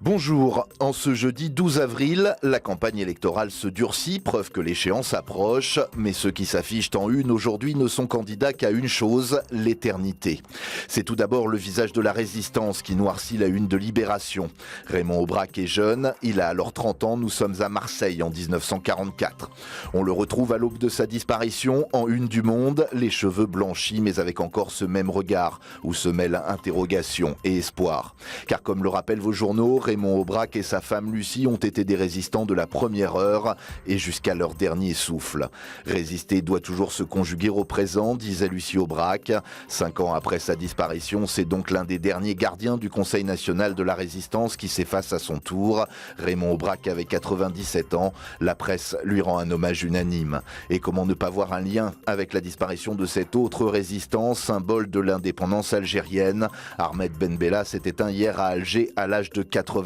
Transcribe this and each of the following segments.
Bonjour, en ce jeudi 12 avril, la campagne électorale se durcit, preuve que l'échéance approche, mais ceux qui s'affichent en une aujourd'hui ne sont candidats qu'à une chose, l'éternité. C'est tout d'abord le visage de la résistance qui noircit la une de Libération. Raymond Aubrac est jeune, il a alors 30 ans, nous sommes à Marseille en 1944. On le retrouve à l'aube de sa disparition, en une du Monde, les cheveux blanchis mais avec encore ce même regard, où se mêlent interrogation et espoir. Car comme le rappellent vos journaux, Raymond Aubrac et sa femme Lucie ont été des résistants de la première heure et jusqu'à leur dernier souffle. Résister doit toujours se conjuguer au présent, disait Lucie Aubrac. 5 ans après sa disparition, c'est donc l'un des derniers gardiens du Conseil national de la résistance qui s'efface à son tour. Raymond Aubrac avait 97 ans. La presse lui rend un hommage unanime. Et comment ne pas voir un lien avec la disparition de cet autre résistant, symbole de l'indépendance algérienne. Ahmed Ben Bella s'est éteint hier à Alger à l'âge de 95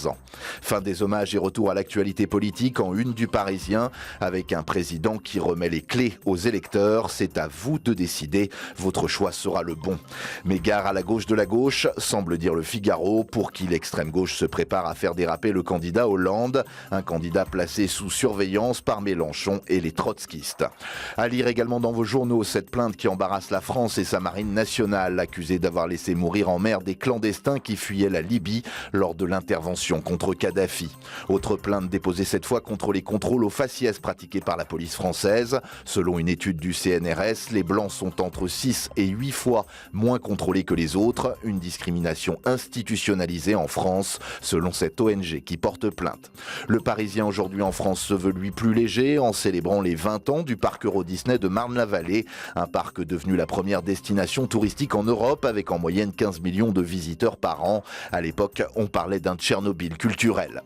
ans. Fin des hommages et retour à l'actualité politique en une du Parisien, avec un président qui remet les clés aux électeurs. C'est à vous de décider, votre choix sera le bon. Mais gare à la gauche de la gauche, semble dire le Figaro, pour qui l'extrême gauche se prépare à faire déraper le candidat Hollande, un candidat placé sous surveillance par Mélenchon et les trotskistes. À lire également dans vos journaux cette plainte qui embarrasse la France et sa marine nationale, accusée d'avoir laissé mourir en mer des clandestins qui fuyaient la Libye lors de l'intervention contre Kadhafi. Autre plainte déposée cette fois contre les contrôles aux faciès pratiqués par la police française. Selon une étude du CNRS, les Blancs sont entre 6 et 8 fois moins contrôlés que les autres. Une discrimination institutionnalisée en France, selon cette ONG qui porte plainte. Le Parisien aujourd'hui en France se veut lui plus léger en célébrant les 20 ans du parc Euro Disney de Marne-la-Vallée. Un parc devenu la première destination touristique en Europe avec en moyenne 15 millions de visiteurs par an. À l'époque, on parlait d'un Tchernobyl culturel.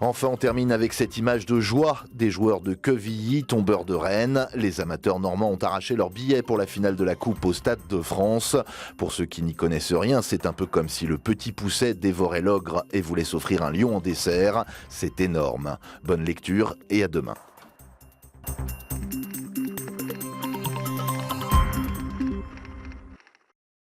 Enfin, on termine avec cette image de joie des joueurs de Quevilly, tombeurs de Rennes. Les amateurs normands ont arraché leur billet pour la finale de la Coupe au Stade de France. Pour ceux qui n'y connaissent rien, c'est un peu comme si le petit Pousset dévorait l'ogre et voulait s'offrir un lion en dessert. C'est énorme. Bonne lecture et à demain.